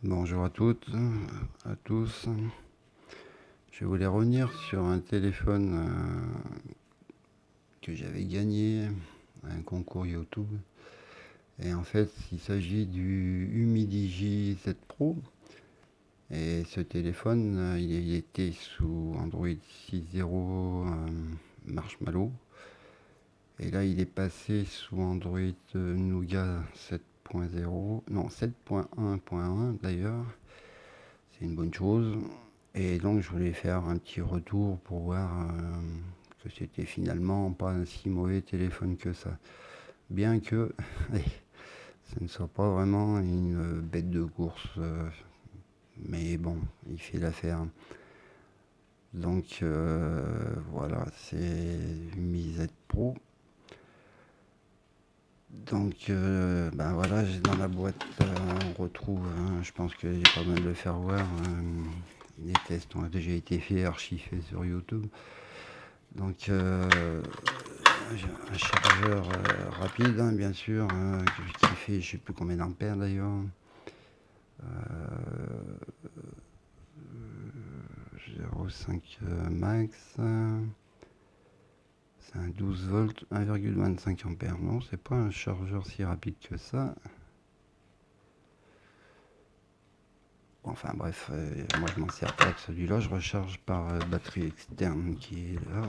Bonjour à toutes, à tous. Je voulais revenir sur un téléphone que j'avais gagné à un concours YouTube. Et en fait, il s'agit du Humidigi Z Pro. Et ce téléphone, il était sous Android 6.0 Marshmallow. Et là, il est passé sous Android Nougat 7.0, non 7.1.1 d'ailleurs. C'est une bonne chose. Et donc je voulais faire un petit retour pour voir que c'était finalement pas un si mauvais téléphone que ça. Bien que ça ne soit pas vraiment une bête de course. Mais bon, il fait l'affaire. Donc voilà, c'est une Mi Z Pro. Donc ben voilà, j'ai dans la boîte, on retrouve, je pense que j'ai pas mal de le faire voir. Les tests ont déjà été faits, archivés sur YouTube. Donc j'ai un chargeur rapide, bien sûr, qui fait je sais plus combien d'ampères d'ailleurs. 0,5 max. C'est un 12 volts, 1,25 ampères. Non, c'est pas un chargeur si rapide que ça. Enfin bref, moi je m'en sers pas avec celui-là, je recharge par batterie externe qui est là.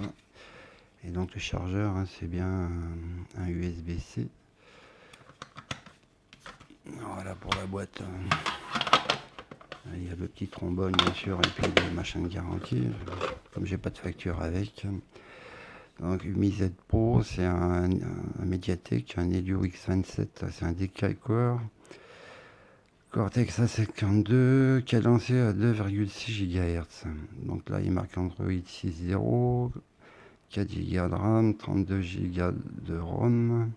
Et donc le chargeur, c'est bien un USB-C. Voilà pour la boîte. Il y a le petit trombone bien sûr et puis le machin de garantie. Comme j'ai pas de facture avec. Donc Mi Z Pro, c'est un Mediatek, un Helio X27, c'est un Decal Core. Cortex A52, cadencé à 2,6 GHz. Donc là, il marque Android 6.0, 4 Go de RAM, 32 Go de ROM.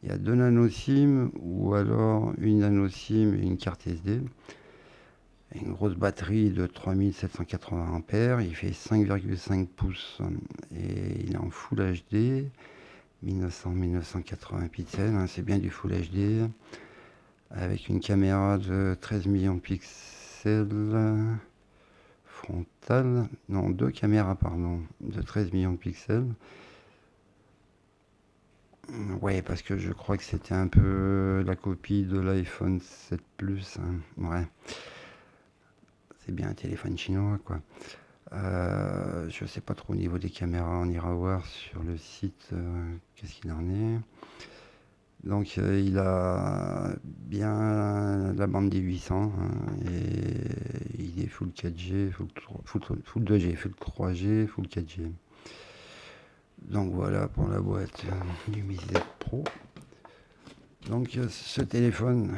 Il y a 2 nano SIM ou alors une nano SIM et une carte SD. Une grosse batterie de 3780 ampères. Il fait 5,5 pouces et il est en Full HD, 1900-1980 pixels. C'est bien du Full HD avec une caméra de 13 millions de pixels frontale. Non, deux caméras, pardon, de 13 millions de pixels. Ouais, parce que je crois que c'était un peu la copie de l'iPhone 7 Plus. Ouais, c'est bien un téléphone chinois, quoi. Je sais pas trop au niveau des caméras, on ira voir sur le site qu'est-ce qu'il en est. Donc il a bien la bande des 800 et il est full 4G, full 2G, full 3G, full 4G. Donc voilà pour la boîte du Mi Z Pro. Donc ce téléphone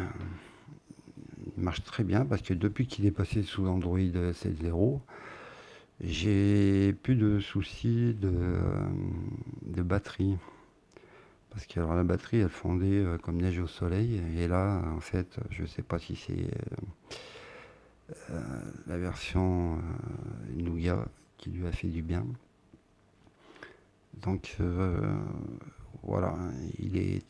il marche très bien parce que depuis qu'il est passé sous Android 7.0, j'ai plus de soucis de batterie. Parce que alors, la batterie, elle fondait comme neige au soleil. Et là, en fait, je sais pas si c'est la version Nougat qui lui a fait du bien. Donc voilà, il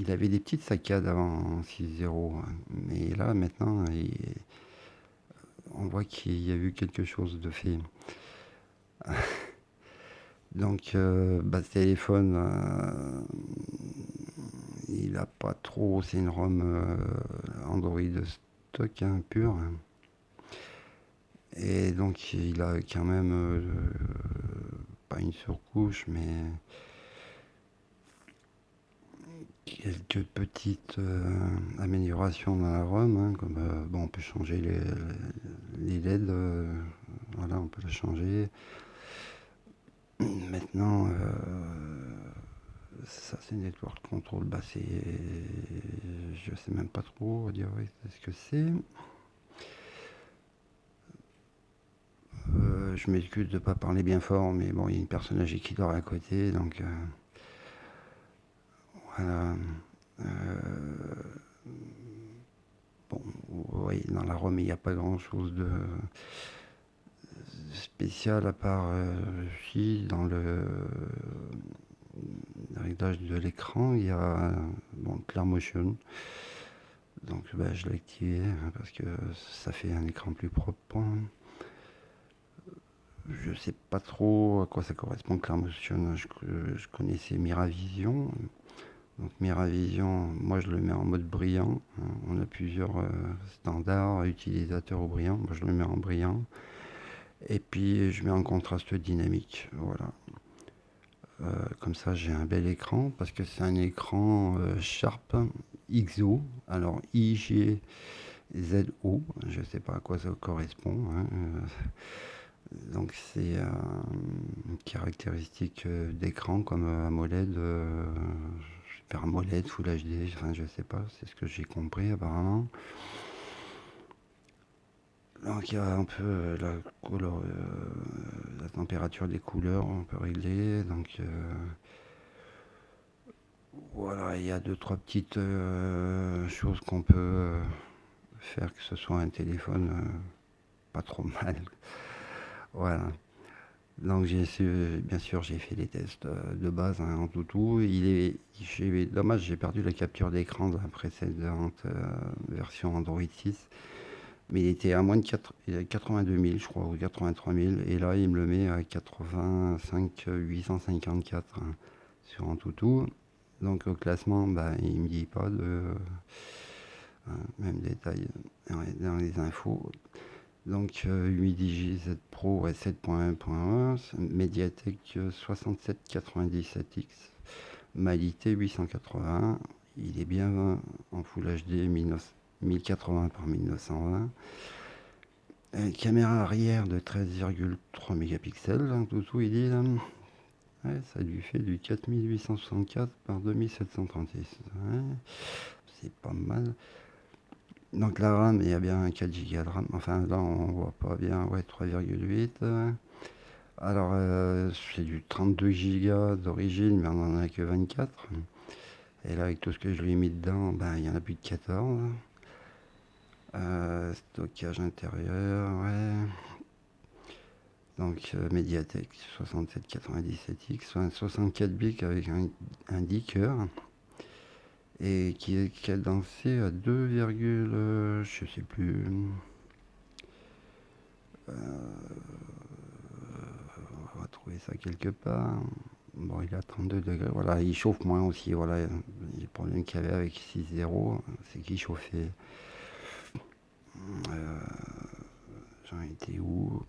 avait des petites saccades avant en 6.0. Mais là, maintenant, on voit qu'il y a eu quelque chose de fait. Donc, ce téléphone, il a pas trop, c'est une ROM Android stock pur. Et donc, il a quand même pas une surcouche, mais quelques petites améliorations dans la ROM, comme bon, on peut changer les LED, voilà, on peut le changer. Maintenant, ça c'est Network Control, je sais même pas trop dire ce que c'est. Je m'excuse de ne pas parler bien fort, mais bon, il y a une personne âgée qui dort à côté, donc voilà. Bon, oui, dans la ROM, il n'y a pas grand-chose de spécial à part si dans le réglage de l'écran, il y a bon, Clear Motion. Donc bah, je l'ai activé hein, parce que ça fait un écran plus propre. Je sais pas trop à quoi ça correspond ClearMotion. Je connaissais Miravision. Donc Miravision, moi je le mets en mode brillant. On a plusieurs standards utilisateurs au brillant. Moi je le mets en brillant. Et puis je mets en contraste dynamique. Voilà. Comme ça j'ai un bel écran parce que c'est un écran Sharp XO. Alors IGZO, je ne sais pas à quoi ça correspond. Hein. Donc c'est une caractéristique d'écran comme AMOLED, Super AMOLED, Full HD, enfin je sais pas, c'est ce que j'ai compris apparemment. Donc il y a un peu la température des couleurs, on peut régler. Donc voilà, il y a deux trois petites choses qu'on peut faire que ce soit un téléphone pas trop mal. Voilà. Donc bien sûr, j'ai fait les tests de base hein, en toutou. Dommage, j'ai perdu la capture d'écran de la précédente version Android 6. Mais il était à moins de 82 000, je crois, ou 83 000. Et là, il me le met à 85 854 hein, sur Antutu. Donc au classement, bah, il ne me dit pas de même détail dans les infos. Donc 8 Z Pro 7.1.1, Mediatek 6797X, Mali-T 880, il est bien en Full HD 1080 par 1920. Caméra arrière de 13,3 mégapixels, hein, tout il dit là. Ouais, ça lui fait du 4864 par 2736. Ouais, c'est pas mal. Donc la RAM, il y a bien 4 Go de RAM. Enfin là on voit pas bien, ouais 3,8. Alors c'est du 32 Go d'origine, mais on en a que 24. Et là avec tout ce que je lui ai mis dedans, ben il y en a plus de 14. Stockage intérieur, ouais. Donc Mediatek 6797X, 64 bits avec un 10 cœurs. Et qui est cadencé à 2, je sais plus. On va trouver ça quelque part. Bon, il est à 32 degrés. Voilà, il chauffe moins aussi. Voilà, le problème qu'il y avait avec 6.0, c'est qu'il chauffait. J'en étais où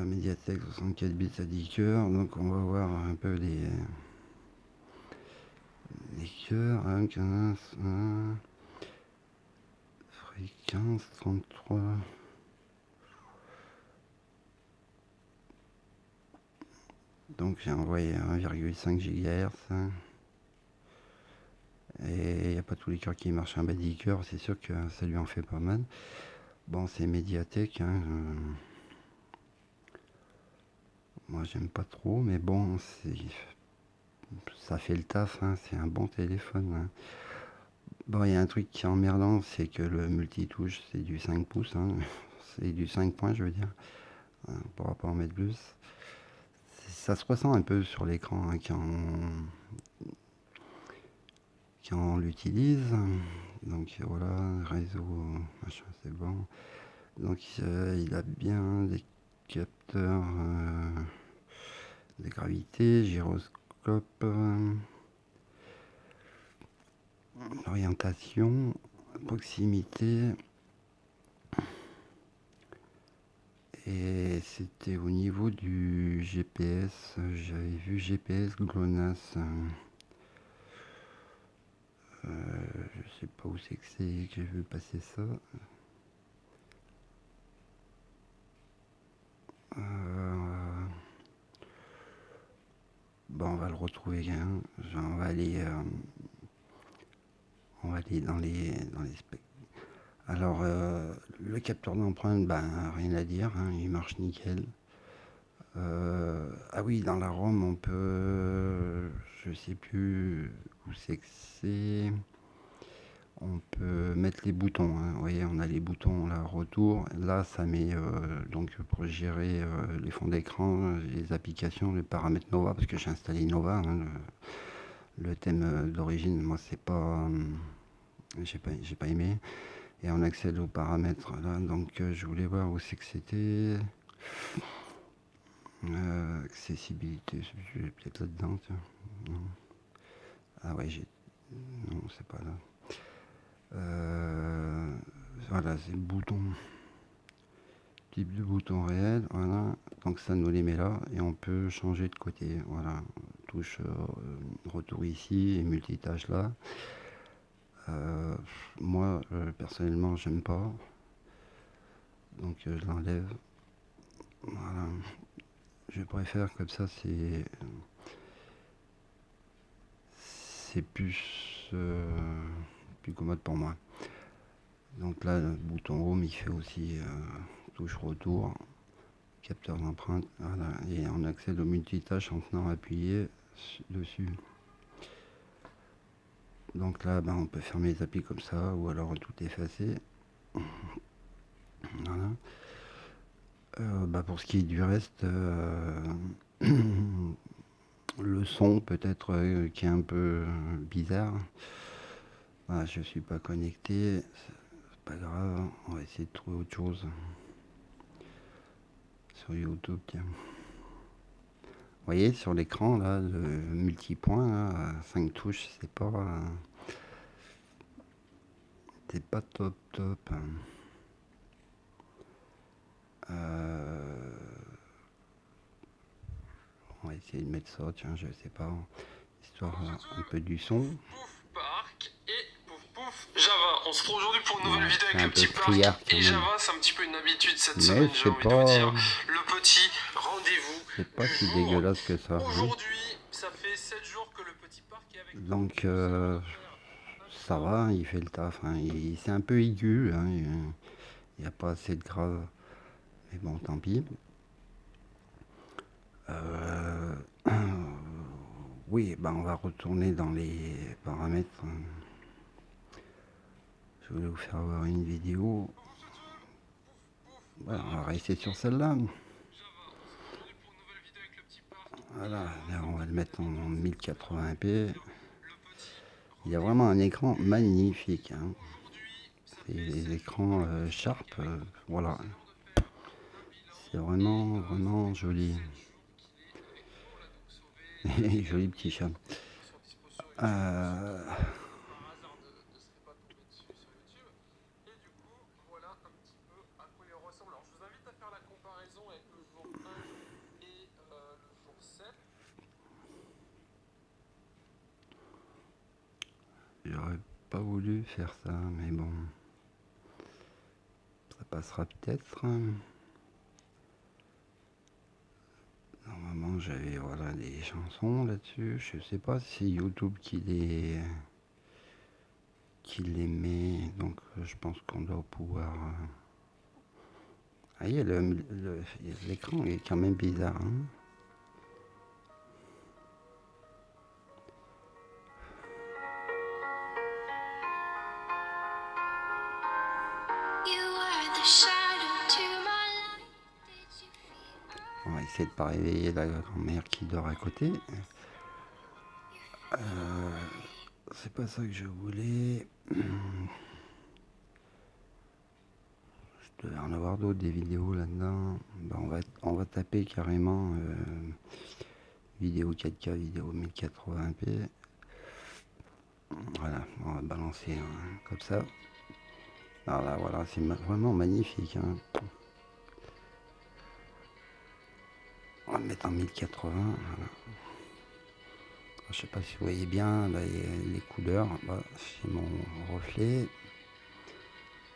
Mediatek 64 bits à 10 cœurs. Donc on va voir un peu les cœurs. 15, fréquence 33. Donc j'ai envoyé 1,5 GHz. Et il n'y a pas tous les cœurs qui marchent. Un bas 10 cœurs, c'est sûr que ça lui en fait pas mal. Bon, c'est Mediatek. Hein, moi, j'aime pas trop, mais bon, ça fait le taf. Hein, c'est un bon téléphone. Hein. Bon, il y a un truc qui est emmerdant, c'est que le multitouche, c'est du 5 pouces. Hein, c'est du 5 points, je veux dire. On ne pourra pas en mettre plus. Ça se ressent un peu sur l'écran hein, quand on l'utilise. Donc voilà, réseau, machin, c'est bon. Donc il a bien des capteurs de gravité, gyroscope, orientation, proximité. Et c'était au niveau du GPS, j'avais vu GPS GLONASS. Je sais pas où c'est que j'ai vu passer ça. Bon, on va le retrouver. Hein. On va aller dans les specs. Alors, le capteur d'empreinte, ben, rien à dire, hein, il marche nickel. Ah oui, dans la ROM, on peut, je sais plus où c'est que c'est. On peut mettre les boutons. Hein. Vous voyez, on a les boutons là, retour. Là, ça met donc pour gérer les fonds d'écran, les applications, les paramètres Nova, parce que j'ai installé Nova, hein, Le thème d'origine, moi, c'est pas, j'ai pas aimé. Et on accède aux paramètres là, donc je voulais voir où c'est que c'était. Accessibilité, je vais peut-être là-dedans, tiens. Non. Ah ouais, j'ai. Non, c'est pas là. Voilà, c'est le bouton. Type de bouton réel, voilà. Donc ça nous les met là et on peut changer de côté. Voilà. Touche retour ici et multitâche là. Euh, Moi, personnellement, j'aime pas. Donc je l'enlève. Voilà. Je préfère comme ça, c'est plus commode pour moi. Donc là, le bouton Home, il fait aussi touche retour, capteur d'empreinte, voilà, et on accède au multitâche en tenant appuyé dessus. Donc là, ben, on peut fermer les applis comme ça, ou alors tout effacer. Voilà. Bah pour ce qui est du reste, le son peut-être qui est un peu bizarre. Voilà, je suis pas connecté, c'est pas grave, on va essayer de trouver autre chose. Sur YouTube, tiens. Vous voyez sur l'écran là, le multipoint, là, 5 touches, c'est pas top top. On va essayer de mettre ça, tiens, je sais pas, histoire un peu du son. Pouf Park et Pouf Pouf Java. On se retrouve aujourd'hui pour une nouvelle Ouais, vidéo c'est avec un le peu petit Park criard quand et même. Java. C'est un petit peu une habitude cette Mais semaine, j'ai envie de vous dire. Le petit rendez-vous c'est pas du si jour. dégueulasse que ça. Hein. Aujourd'hui, ça fait 7 jours que le petit Park est avec nous. Donc ça va, il fait le taf. Hein. C'est un peu aigu, hein. Il n'y a pas assez de grave. Mais bon, tant pis. Oui, ben on va retourner dans les paramètres. Je voulais vous faire voir une vidéo. Voilà, on va rester sur celle-là. Voilà, là on va le mettre en 1080p. Il y a vraiment un écran magnifique. Hein. C'est les écrans Sharp, voilà. C'est vraiment, vraiment joli. Joli petit chat. J'aurais pas voulu faire ça, mais bon. Ça passera peut-être. Normalement, j'avais voilà, des chansons là-dessus. Je sais pas si YouTube qui les met. Donc, je pense qu'on doit pouvoir. Ah, l'écran est quand même bizarre. Hein. On va essayer de pas réveiller la grand-mère qui dort à côté. C'est pas ça que je voulais. Je devais en avoir d'autres, des vidéos là-dedans. Ben, on va taper carrément vidéo 4K, vidéo 1080p. Voilà, on va balancer comme ça. Alors là, voilà, c'est vraiment magnifique. Hein. On va le mettre en 1080. Voilà. Je sais pas si vous voyez bien là, les couleurs. Bah, c'est mon reflet.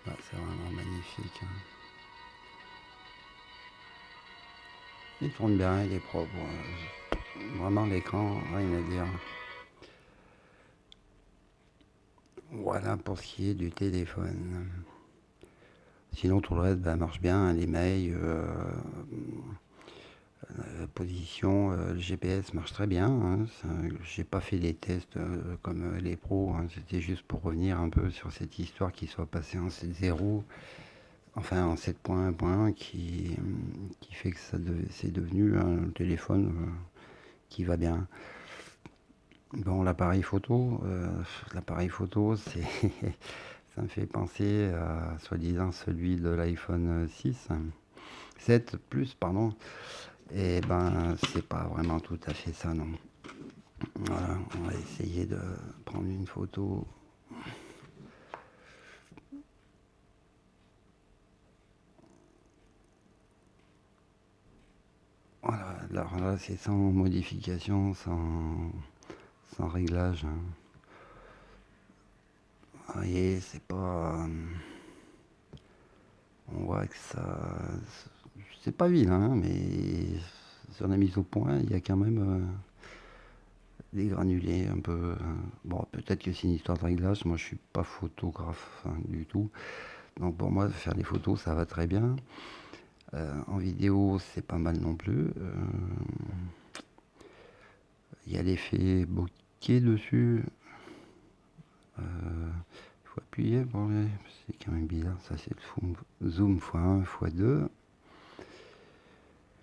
Bah, c'est vraiment magnifique. Hein. Il tourne bien, il est propre. Vraiment l'écran, rien à dire. Voilà pour ce qui est du téléphone. Sinon tout le reste bah, marche bien, les mails, position, le GPS marche très bien. Hein. J'ai pas fait des tests comme les pros, hein. C'était juste pour revenir un peu sur cette histoire qui soit passée en 7.0, enfin en 7.1.1 qui fait que c'est devenu un téléphone qui va bien. Bon, l'appareil photo, c'est ça me fait penser à soi-disant celui de l'iPhone 6, 7 Plus, pardon. Et ben, c'est pas vraiment tout à fait ça, non. Voilà, on va essayer de prendre une photo. Voilà, alors là, c'est sans modification, sans réglage, hein. Vous voyez, c'est pas. On voit que ça. C'est pas vilain, hein, mais sur la mise au point, il y a quand même des granulés un peu. Bon, peut-être que c'est une histoire de réglage. Moi, je suis pas photographe, hein, du tout. Donc pour moi, faire des photos, ça va très bien. En vidéo, c'est pas mal non plus. Il y a l'effet bokeh dessus. Il faut appuyer. Bon, c'est quand même bizarre. Ça, c'est le zoom x1, x2.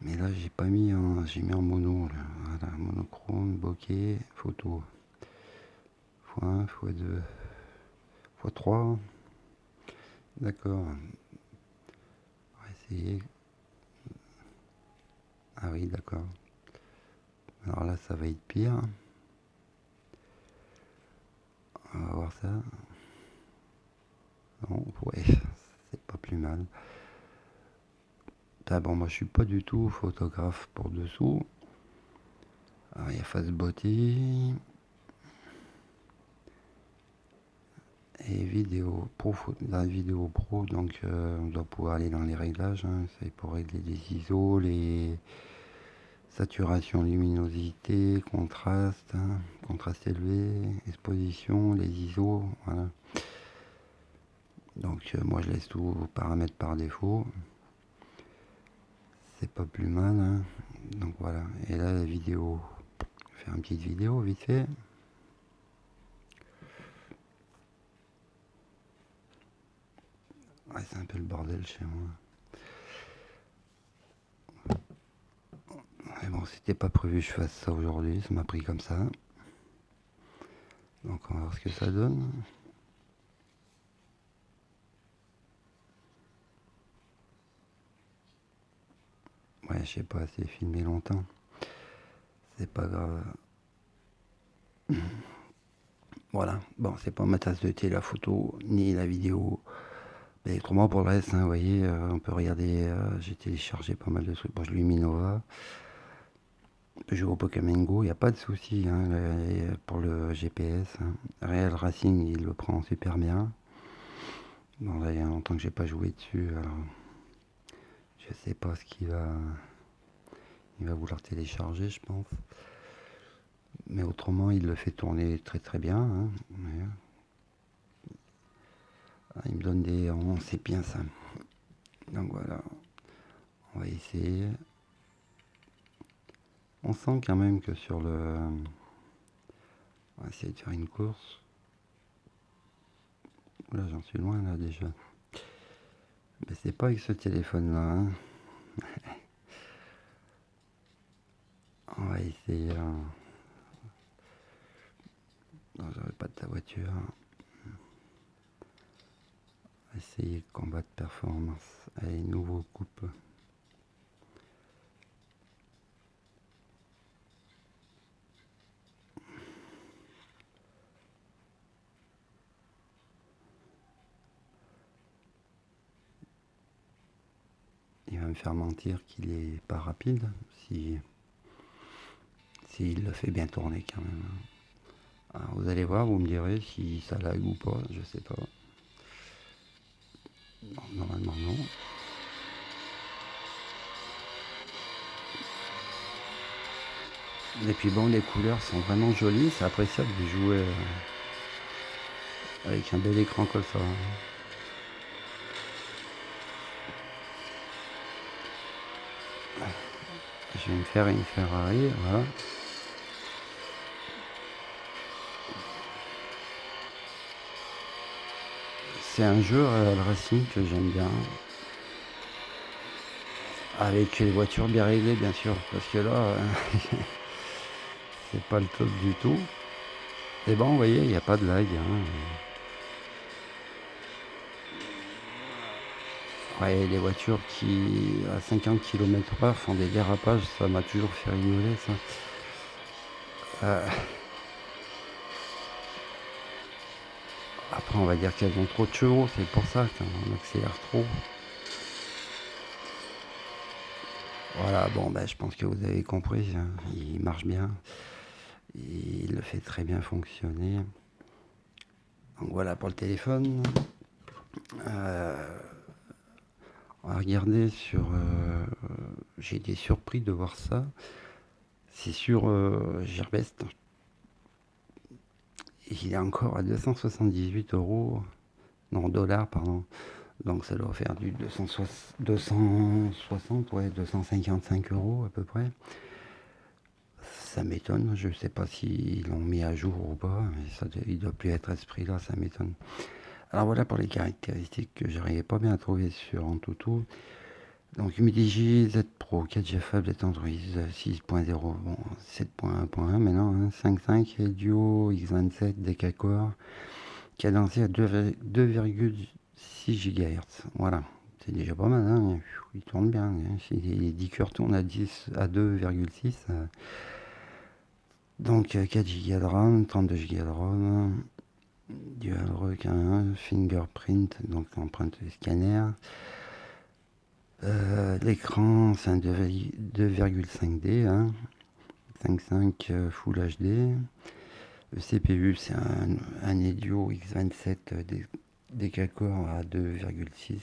Mais là, j'ai mis en mono. Là. Voilà, monochrome, bokeh, photo. x1, x2, x3. D'accord. On va essayer. Ah oui, d'accord. Alors là, ça va être pire. On va voir ça. Non, ouais, c'est pas plus mal. Ah bon, moi je suis pas du tout photographe pour dessous. Alors, il y a Face Body et vidéo pro. La vidéo pro, donc on doit pouvoir aller dans les réglages. Hein, c'est pour régler les ISO, les saturations, luminosité, contraste, hein, contraste élevé, exposition, les ISO. Voilà. Donc moi je laisse tout paramètres par défaut. C'est pas plus mal. Hein. Donc voilà. Et là la vidéo. Faire une petite vidéo vite fait. Ouais, c'est un peu le bordel chez moi. Mais bon, c'était pas prévu que je fasse ça aujourd'hui, ça m'a pris comme ça. Donc on va voir ce que ça donne. Ouais, je sais pas, c'est filmé longtemps. C'est pas grave. Voilà, bon, c'est pas ma tasse de thé la photo, ni la vidéo. Mais autrement, pour le reste, hein, vous voyez, on peut regarder. J'ai téléchargé pas mal de trucs. Bon, je lui ai mis Nova. Je joue au Pokémon Go, il n'y a pas de souci hein, pour le GPS. Hein. Real Racing, il le prend super bien. Bon, là, il y a longtemps que j'ai pas joué dessus, alors je sais pas ce il va vouloir télécharger, je pense. Mais autrement, il le fait tourner très très bien. Hein. Il me donne des... C'est bien ça. Donc voilà, on va essayer. On sent quand même que sur le... On va essayer de faire une course. Là, j'en suis loin là déjà. Mais c'est pas avec ce téléphone-là. Hein. On va essayer. Non, j'aurais pas de ta voiture. On va essayer combat de performance. Allez, nouveau coupe. Il va me faire mentir qu'il est pas rapide. S'il le fait bien tourner quand même. Alors, vous allez voir, vous me direz si ça lag ou pas, je sais pas. Non, normalement non. Et puis bon, les couleurs sont vraiment jolies, c'est appréciable de jouer avec un bel écran comme ça. Je vais me faire une Ferrari, voilà. C'est un jeu Real Racing que j'aime bien. Avec les voitures bien réglées, bien sûr, parce que là, c'est pas le top du tout. Et bon, vous voyez, il n'y a pas de lag, hein. Ouais, les voitures qui, à 50 km/h, font des dérapages, ça m'a toujours fait rigoler, ça. Après, on va dire qu'elles ont trop de chevaux, c'est pour ça qu'on accélère trop. Voilà, bon, ben, je pense que vous avez compris, hein. Il marche bien. Il le fait très bien fonctionner. Donc voilà pour le téléphone. On va regarder sur... j'ai été surpris de voir ça. C'est sur Gearbest. Il est encore à 278 euros. Non, dollars, pardon. Donc ça doit faire du 260, ouais, 255 euros à peu près. Ça m'étonne, je ne sais pas s'ils l'ont mis à jour ou pas, mais ça, il ne doit plus être à ce prix-là, ça m'étonne. Alors voilà pour les caractéristiques que j'arrivais pas bien à trouver sur Antutu. Donc Midigi Z Pro, 4G tablette Android 6.0, bon 7.1.1 maintenant, hein, 5.5 et Duo X27 Decacore, cadencé à 2,6 GHz. Voilà, c'est déjà pas mal, hein. Il tourne bien. Hein. Si les 10 cœurs tournent à 2,6, donc 4 Go de RAM, 32 Go de RAM, dual requin, fingerprint, donc empreinte scanner. L'écran c'est un 2,5D, hein, 5.5 Full HD. Le CPU c'est un Helio X27 Decacore à 2,6.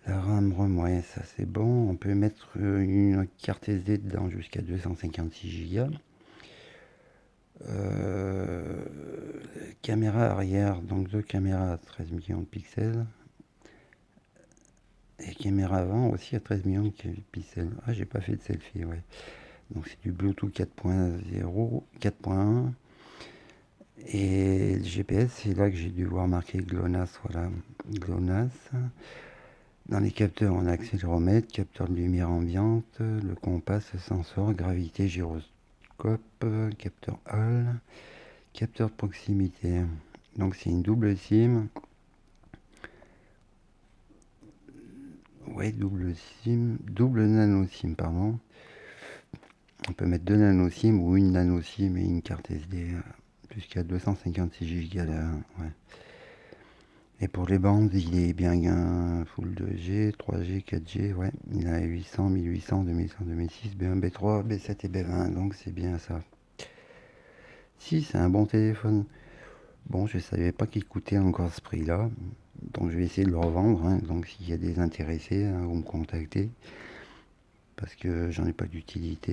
La RAM, ouais, ça c'est bon. On peut mettre une carte SD dedans jusqu'à 256 Go. Caméra arrière, donc deux caméras à 13 millions de pixels. Et caméra avant aussi à 13 millions de pixels. Ah, j'ai pas fait de selfie, ouais. Donc c'est du Bluetooth 4.0, 4.1. Et le GPS, c'est là que j'ai dû voir marqué GLONASS, voilà. GLONASS. Dans les capteurs, on a accéléromètre, capteur de lumière ambiante, le compas, sensor, gravité, gyroscope, capteur Hall, capteur de proximité. Donc c'est une double SIM. Ouais, double SIM, double nano SIM, pardon. On peut mettre deux nano SIM ou une nano SIM et une carte SD jusqu'à 256 Go. Ouais. Et pour les bandes, il est bien full 2G, 3G, 4G, ouais. Il a 800, 1800, 2100, 2006, B1, B3, B7 et B20, donc c'est bien ça. Si, c'est un bon téléphone. Bon, je savais pas qu'il coûtait encore ce prix-là, donc je vais essayer de le revendre, hein. Donc s'il y a des intéressés, hein, vous me contactez, parce que j'en ai pas d'utilité.